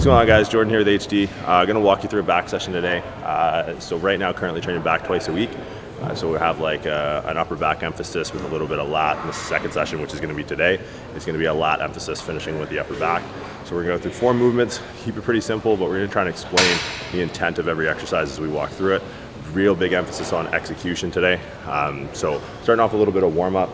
What's going on, guys? Jordan here with HD. Going to walk you through a back session today. So right now, currently training back twice a week. So we have like an upper back emphasis with a little bit of lat in the second session, which is going to be today. It's going to be a lat emphasis finishing with the upper back. So we're going to go through 4 movements, keep it pretty simple, but we're going to try and explain the intent of every exercise as we walk through it. Real big emphasis on execution today. So starting off a little bit of warm up.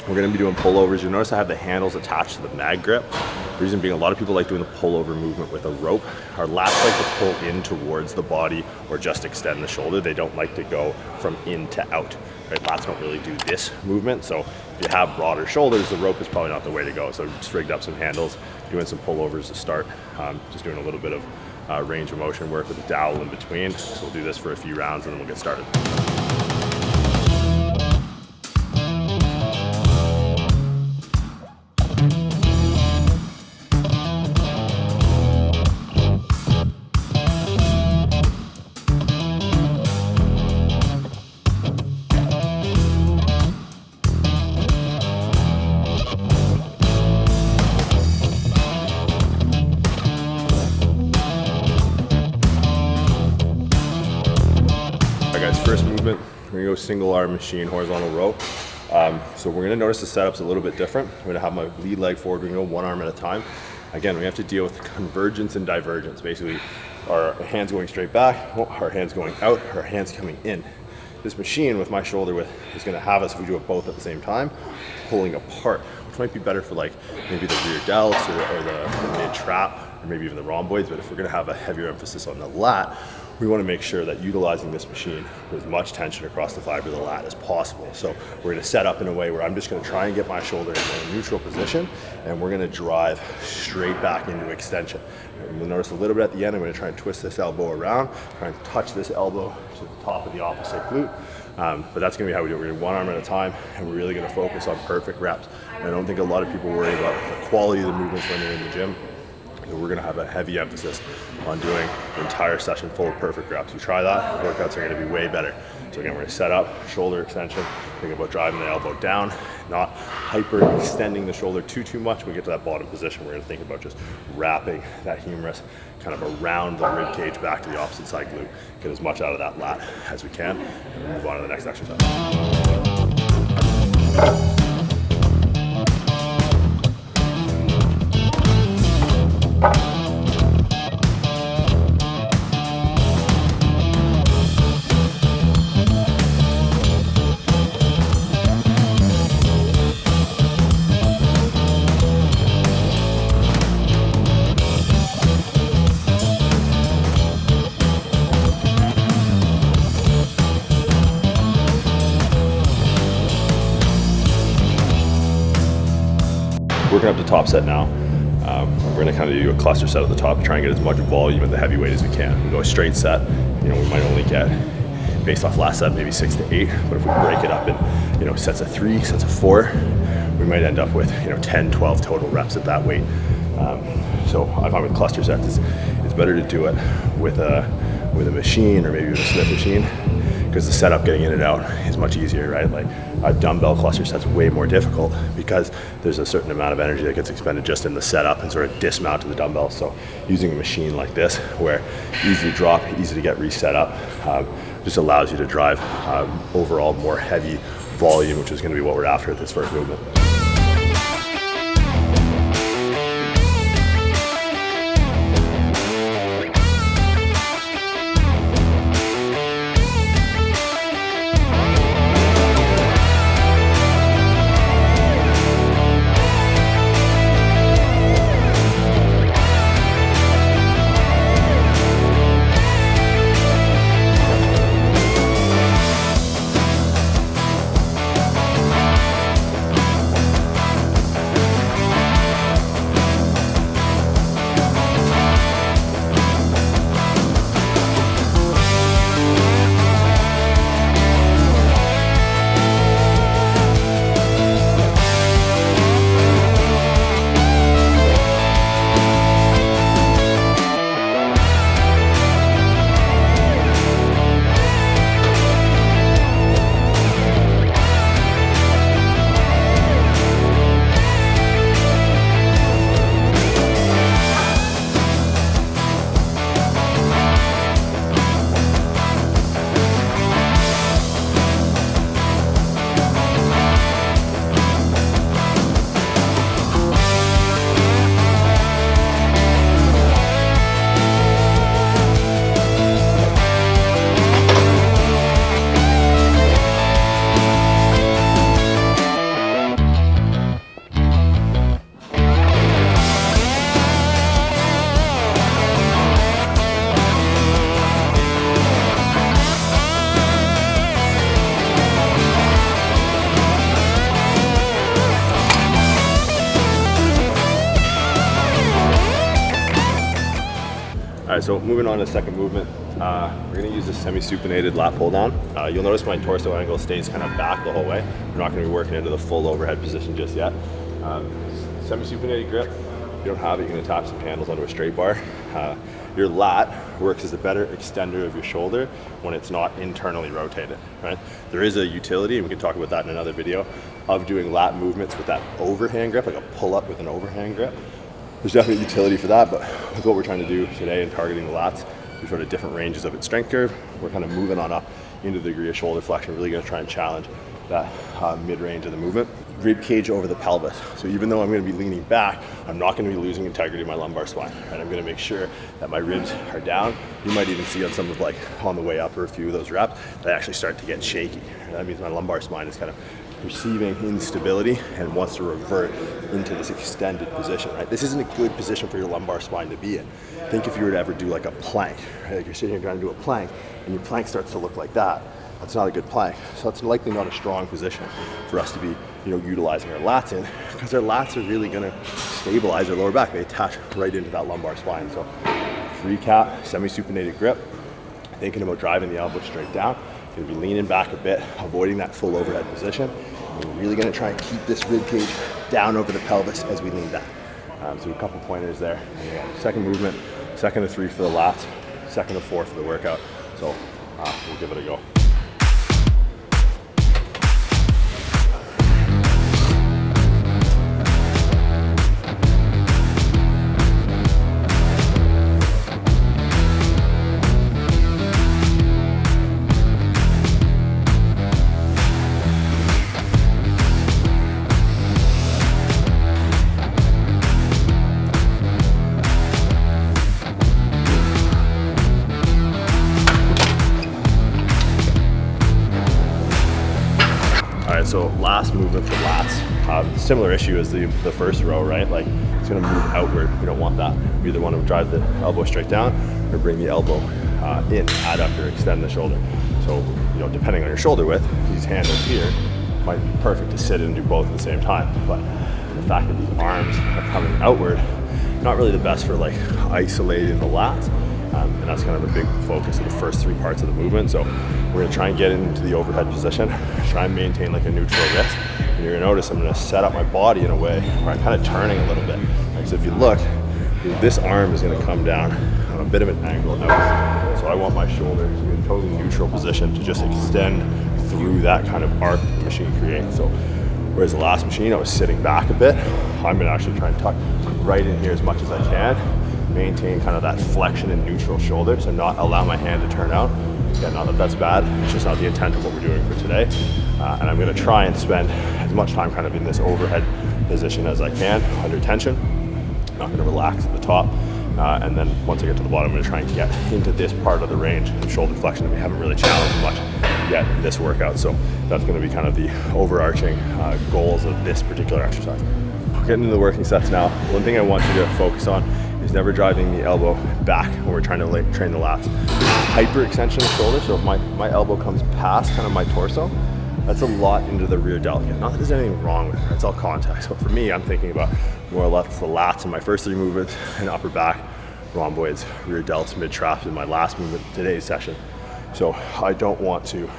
We're going to be doing pullovers. You'll notice I have the handles attached to the mag grip. The reason being, a lot of people like doing the pullover movement with a rope. Our lats like to pull in towards the body or just extend the shoulder. They don't like to go from in to out. Right? Lats don't really do this movement. So if you have broader shoulders, the rope is probably not the way to go. So just rigged up some handles, doing some pullovers to start. Just doing a little bit of range of motion work with a dowel in between. So we'll do this for a few rounds and then we'll get started. First movement, we're gonna go single arm machine, horizontal row. So we're gonna notice the setup's a little bit different. I'm gonna have my lead leg forward, we're gonna go one arm at a time. Again, we have to deal with convergence and divergence. Basically, our hands going straight back, our hands going out, our hands coming in. This machine with my shoulder width is gonna have us, if we do it both at the same time, pulling apart, which might be better for like maybe the rear delts or the mid trap, or maybe even the rhomboids. But if we're gonna have a heavier emphasis on the lat, we want to make sure that utilizing this machine with as much tension across the fiber of the lat as possible. So we're going to set up in a way where I'm just going to try and get my shoulder in a neutral position, and we're going to drive straight back into extension. And you'll notice a little bit at the end, I'm going to try and twist this elbow around, try and touch this elbow to the top of the opposite glute. But that's going to be how we do it. We're going to do one arm at a time, and we're really going to focus on perfect reps. And I don't think a lot of people worry about the quality of the movements when they're in the gym. We're going to have a heavy emphasis on doing the entire session full of perfect reps. You try that, workouts are going to be way better. So again, we're going to set up, shoulder extension, think about driving the elbow down, not hyper extending the shoulder too much. When we get to that bottom position, we're going to think about just wrapping that humerus kind of around the rib cage back to the opposite side glute. Get as much out of that lat as we can, and we'll move on to the next exercise. Working up to top set now. We're going to kind of do a cluster set at the top to try and get as much volume at the heavy weight as we can. We go a straight set, we might only get, based off last set, maybe 6 to 8, but if we break it up in sets of 3, sets of 4, we might end up with 10, 12 total reps at that weight. So I find with cluster sets, it's better to do it with a machine or maybe with a Smith machine, because the setup getting in and out is much easier, right? Like a dumbbell cluster set's way more difficult because there's a certain amount of energy that gets expended just in the setup and sort of dismount of the dumbbell. So using a machine like this, where easy to drop, easy to get reset up, just allows you to drive overall more heavy volume, which is going to be what we're after at this first movement. right, so moving on to the second movement, we're going to use the semi-supinated lat pull down. You'll notice my torso angle stays kind of back the whole way. We're not going to be working into the full overhead position just yet. Semi-supinated grip, if you don't have it, you can attach some handles onto a straight bar. Your lat works as a better extender of your shoulder when it's not internally rotated, right? There is a utility, and we can talk about that in another video, of doing lat movements with that overhand grip, like a pull-up with an overhand grip. There's definitely utility for that, but with what we're trying to do today in targeting the lats, we sort of different ranges of its strength curve. We're kind of moving on up into the degree of shoulder flexion, really gonna try and challenge that mid-range of the movement. Rib cage over the pelvis. So even though I'm gonna be leaning back, I'm not gonna be losing integrity of my lumbar spine. And I'm gonna make sure that my ribs are down. You might even see on some of like on the way up or a few of those reps, that I actually start to get shaky. That means my lumbar spine is kind of perceiving instability and wants to revert into this extended position, right? This isn't a good position for your lumbar spine to be in. Think if you were to ever do like a plank, right? Like you're sitting here trying to do a plank and your plank starts to look like that. That's not a good plank. So it's likely not a strong position for us to be, utilizing our lats in, because our lats are really gonna stabilize our lower back. They attach right into that lumbar spine. So recap, semi-supinated grip, thinking about driving the elbow straight down. Gonna be leaning back a bit, avoiding that full overhead position. We're really gonna try and keep this rib cage down over the pelvis as we lean back. So a couple pointers there. Second movement, 2nd of 3 for the lats, 2nd of 4 for the workout. So we'll give it a go. So last movement for lats, similar issue as the first row, right? Like it's gonna move outward. We don't want that. We either want to drive the elbow straight down or bring the elbow in, adductor, extend the shoulder. So, depending on your shoulder width, these handles here might be perfect to sit and do both at the same time. But the fact that these arms are coming outward, not really the best for like isolating the lats. And that's kind of a big focus of the first 3 parts of the movement. So we're gonna try and get into the overhead position, try and maintain like a neutral wrist. And you're gonna notice I'm gonna set up my body in a way where I'm kind of turning a little bit. Like, so if you look, this arm is gonna come down on a bit of an angle now. So I want my shoulder to be in a totally neutral position to just extend through that kind of arc the machine creates. So whereas the last machine, I was sitting back a bit, I'm gonna actually try and tuck right in here as much as I can. Maintain kind of that flexion and neutral shoulder, so not allow my hand to turn out. Again, not that that's bad, it's just not the intent of what we're doing for today. And I'm gonna try and spend as much time kind of in this overhead position as I can, under tension. Not gonna relax at the top. And then once I get to the bottom, I'm gonna try and get into this part of the range of shoulder flexion that we haven't really challenged much yet in this workout. So that's gonna be kind of the overarching goals of this particular exercise. We're getting into the working sets now. One thing I want you to focus on is never driving the elbow back when we're trying to train the lats. Hyper extension of the shoulder, so if my elbow comes past kind of my torso, that's a lot into the rear delt. Not that there's anything wrong with it, it's all context. So for me, I'm thinking about more or less the lats in my first 3 movements, and upper back, rhomboids, rear delts, mid traps in my last movement, today's session. So I don't want to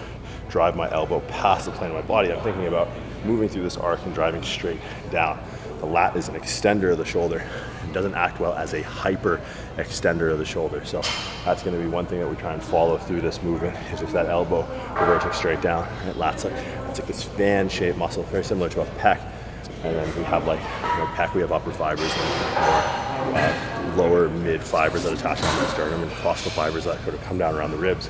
drive my elbow past the plane of my body. I'm thinking about moving through this arc and driving straight down. The lat is an extender of the shoulder. It doesn't act well as a hyper extender of the shoulder. So that's gonna be one thing that we try and follow through this movement, is just that elbow reversing straight down. And it lats it's like this fan-shaped muscle, very similar to a pec. And then we have like, pec, we have upper fibers and lower mid fibers that attach to the sternum, and costal fibers that sort of come down around the ribs.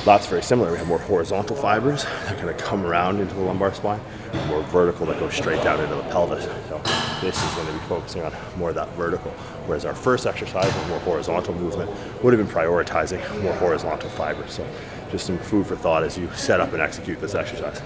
Lats very similar. We have more horizontal fibers that kind of come around into the lumbar spine, and more vertical that go straight down into the pelvis. So this is going to be focusing on more of that vertical, whereas our first exercise, a more horizontal movement, would have been prioritizing more horizontal fibers. So just some food for thought as you set up and execute this exercise.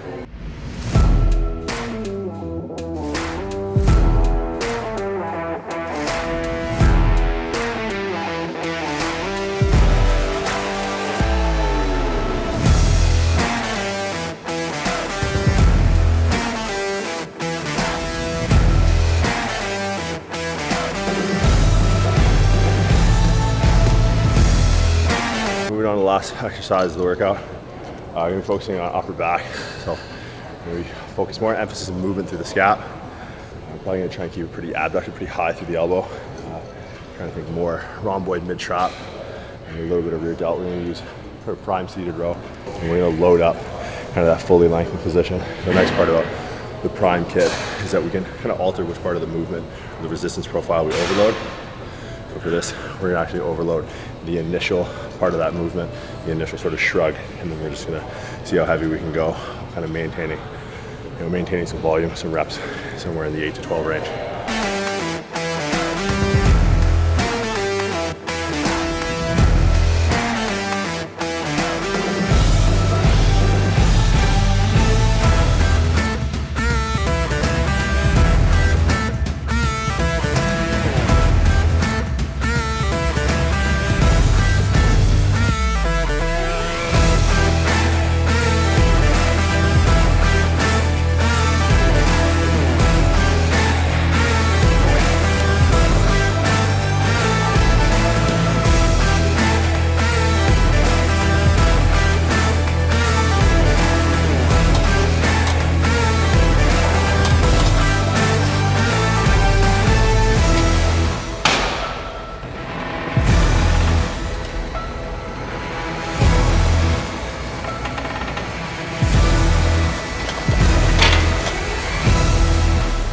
last exercise of the workout. We're going to be focusing on upper back. So we focus more emphasis on movement through the scap. I'm probably going to try and keep it pretty abducted, pretty high through the elbow. Trying to think more rhomboid mid-trap and a little bit of rear delt. We're going to use for a prime seated row. And we're going to load up kind of that fully lengthened position. The nice part about the prime kit is that we can kind of alter which part of the movement, the resistance profile we overload. So for this, we're going to actually overload the initial part of that movement, the initial sort of shrug, and then we're just going to see how heavy we can go, kind of maintaining some volume, some reps, somewhere in the 8 to 12 range.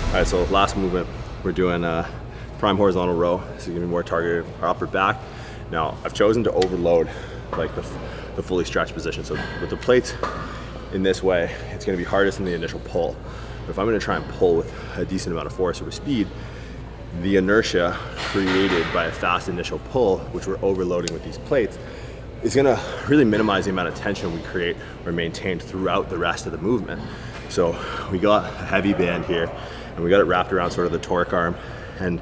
All right, so last movement, we're doing a prime horizontal row. This is gonna be more targeted our upper back. Now, I've chosen to overload like the fully stretched position. So with the plates in this way, it's gonna be hardest in the initial pull. But if I'm gonna try and pull with a decent amount of force or with speed, the inertia created by a fast initial pull, which we're overloading with these plates, is gonna really minimize the amount of tension we create or maintain throughout the rest of the movement. So we got a heavy band here, and we got it wrapped around sort of the torque arm. And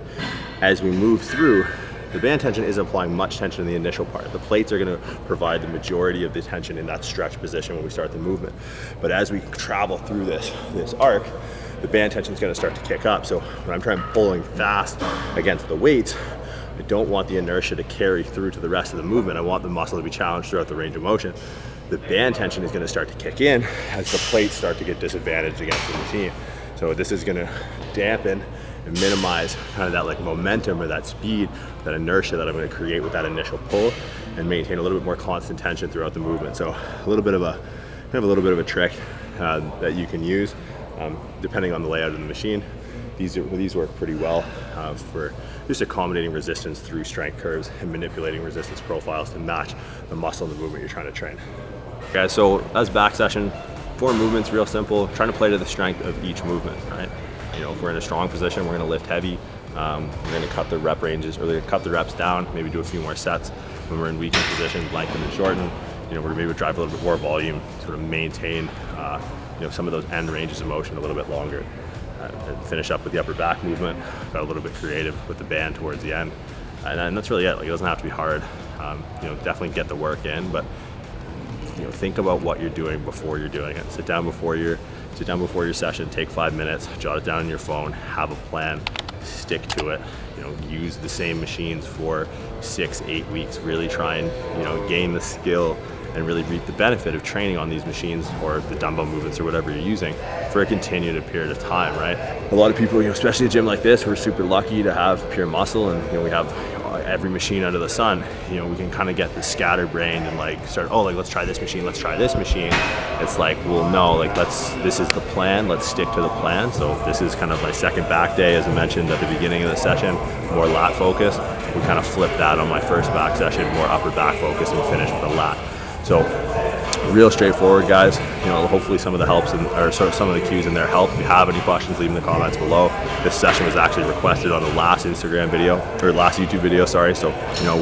as we move through, the band tension isn't applying much tension in the initial part. The plates are gonna provide the majority of the tension in that stretch position when we start the movement. But as we travel through this arc, the band tension is gonna start to kick up. So when I'm trying pulling fast against the weights, I don't want the inertia to carry through to the rest of the movement. I want the muscle to be challenged throughout the range of motion. The band tension is gonna start to kick in as the plates start to get disadvantaged against the machine. So this is gonna dampen and minimize kind of that like momentum or that speed, that inertia that I'm gonna create with that initial pull, and maintain a little bit more constant tension throughout the movement. So a little bit of a trick that you can use depending on the layout of the machine. These work pretty well for just accommodating resistance through strength curves and manipulating resistance profiles to match the muscle and the movement you're trying to train. Okay, so that's back session. 4 movements, real simple, trying to play to the strength of each movement, right? You know, if we're in a strong position, we're gonna lift heavy. We're gonna cut the rep ranges, or cut the reps down, maybe do a few more sets. When we're in weakened position, lengthen and shorten. You know, we're maybe drive a little bit more volume, sort of maintain, some of those end ranges of motion a little bit longer. And finish up with the upper back movement. Got a little bit creative with the band towards the end. And that's really it. Like, it doesn't have to be hard. Definitely get the work in, but think about what you're doing before you're doing it. Sit down before your session, take 5 minutes, jot it down on your phone, have a plan, stick to it. Use the same machines for 6-8 weeks. Really try and gain the skill and really reap the benefit of training on these machines or the dumbbell movements or whatever you're using for a continued period of time, right? A lot of people, especially a gym like this, we're super lucky to have pure muscle, and we have every machine under the sun. We can kind of get the scatterbrained and let's try this machine, let's try this machine. It's like, well, no, this is the plan, let's stick to the plan. So this is kind of my second back day, as I mentioned at the beginning of the session, more lat focused. We kind of flipped that on my first back session, more upper back focus, and finished with a lat. So real straightforward, guys. Hopefully some of the helps or some of the cues in there help. If you have any questions, leave them in the comments below. This session was actually requested on the last last YouTube video, sorry. So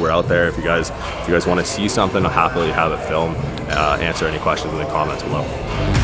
we're out there. If you guys want to see something, I'll happily have it filmed. Answer any questions in the comments below.